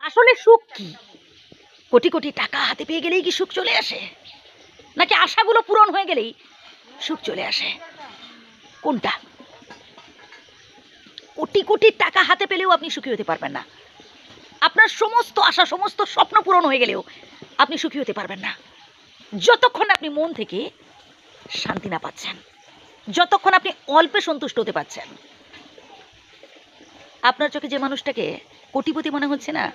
আসলে সুখ কি? কোটি কোটি টাকা হাতে পেয়ে গেলেই কি সুখ চলে আসে, নাকি আশাগুলো পূরণ হয়ে গেলেই সুখ চলে আসে? কোনটা? কোটি কোটি টাকা হাতে পেলেও আপনি সুখী হতে পারবেন না। আপনার সমস্ত আশা, সমস্ত স্বপ্ন পূরণ হয়ে গেলেও আপনি সুখী হতে পারবেন না, যতক্ষণ আপনি মন থেকে শান্তি না পাচ্ছেন, যতক্ষণ আপনি অল্পে সন্তুষ্ট হতে পারছেন। আপনার চোখে যে মানুষটাকে কোটিপতি মনে হচ্ছে না,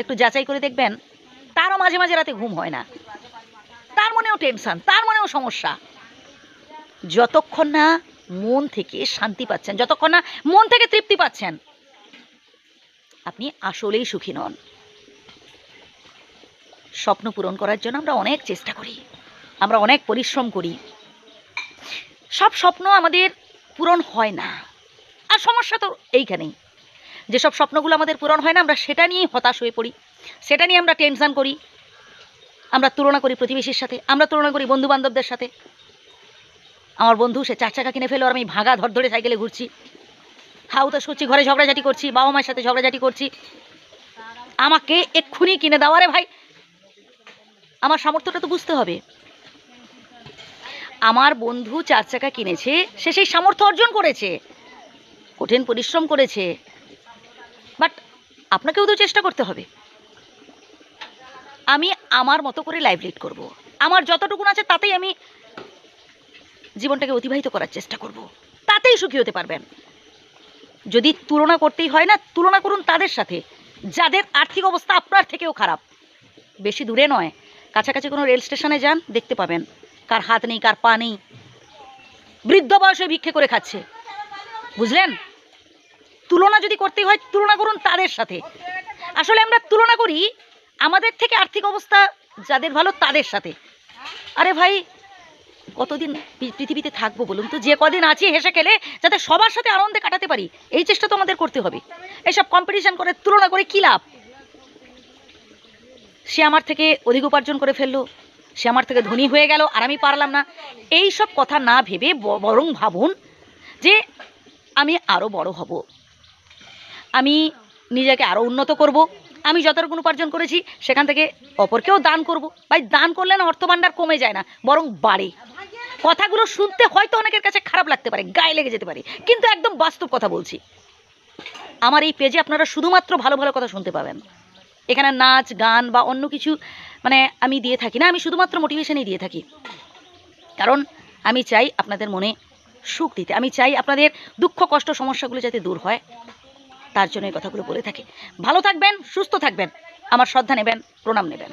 একটু যাচাই করে দেখবেন তারও মাঝে মাঝে রাতে ঘুম হয় না, তার মনেও টেনশন, তার মনেও সমস্যা। যতক্ষণ না মন থেকে শান্তি পাচ্ছেন, যতক্ষণ না মন থেকে তৃপ্তি পাচ্ছেন, আপনি আসলেই সুখী নন। স্বপ্ন পূরণ করার জন্য আমরা অনেক চেষ্টা করি, আমরা অনেক পরিশ্রম করি, সব স্বপ্ন আমাদের পূরণ হয় না। আর সমস্যা তো এইখানেই, যেসব স্বপ্নগুলো আমাদের পূরণ হয় না, আমরা সেটা নিয়েই হতাশ হয়ে পড়ি, সেটা নিয়ে আমরা টেনশন করি, আমরা তুলনা করি প্রতিবেশীর সাথে, আমরা তুলনা করি বন্ধু বান্ধবদের সাথে। আমার বন্ধু সে 4 চাকা কিনে ফেলো আর আমি ভাগা ধরে সাইকেলে ঘুরছি, হাউতাস করছি, ঘরে ঝগড়াঝাটি করছি, বাবা মায়ের সাথে ঝগড়াঝাটি করছি, আমাকে এক্ষুনি কিনে দাও। আরে ভাই, আমার সামর্থ্যটা তো বুঝতে হবে। আমার বন্ধু 4 চাকা কিনেছে, সে সেই সামর্থ্য অর্জন করেছে, কঠিন পরিশ্রম করেছে, বাট আপনাকেও তো চেষ্টা করতে হবে। আমি আমার মতো করে লাইফ লিড করব, আমার যতটুকুন আছে তাতেই আমি জীবনটাকে অতিবাহিত করার চেষ্টা করব, তাতেই সুখী হতে পারবেন। যদি তুলনা করতেই হয় না, তুলনা করুন তাদের সাথে যাদের আর্থিক অবস্থা আপনার থেকেও খারাপ। বেশি দূরে নয়, কাছাকাছি কোনো রেল স্টেশনে যান, দেখতে পাবেন কার হাত নেই, কার পা নেই, বৃদ্ধ বয়সে ভিক্ষে করে খাচ্ছে। বুঝলেন? তুলনা যদি করতেই হয়, তুলনা করুন তাদের সাথে। আসলে আমরা তুলনা করি আমাদের থেকে আর্থিক অবস্থা যাদের ভালো তাদের সাথে। আরে ভাই, কতদিন পৃথিবীতে থাকবো বলুন তো? যে কদিন আছি হেসে খেলে যাতে সবার সাথে আনন্দে কাটাতে পারি, এই চেষ্টা তো আমাদের করতে হবে। এইসব কম্পিটিশন করে, তুলনা করে কী লাভ? সে আমার থেকে অধিক উপার্জন করে ফেললো, সে আমার থেকে ধনী হয়ে গেল আর আমি পারলাম না। এই সব কথা না ভেবে বরং ভাবুন যে আমি আরও বড় হব, আমি নিজেকে আরও উন্নত করব, আমি যতটুকু উপার্জন করেছি সেখান থেকে অপরকেও দান করব। ভাই, দান করলে না অর্থভাণ্ডার কমে যায় না, বরং বাড়ে। কথাগুলো শুনতে হয়তো অনেকের কাছে খারাপ লাগতে পারে, গায়ে লেগে যেতে পারে, কিন্তু একদম বাস্তব কথা বলছি। আমার এই পেজে আপনারা শুধুমাত্র ভালো ভালো কথা শুনতে পাবেন। এখানে নাচ গান বা অন্য কিছু আমি দিয়ে থাকি না, আমি শুধুমাত্র মোটিভেশনই দিয়ে থাকি। কারণ আমি চাই আপনাদের মনে সুখ দিতে, আমি চাই আপনাদের দুঃখ কষ্ট সমস্যাগুলো যাতে দূর হয়, তার জন্য এই কথাগুলো বলে থাকি। ভালো থাকবেন, সুস্থ থাকবেন, আমার শ্রদ্ধা নেবেন, প্রণাম নেবেন।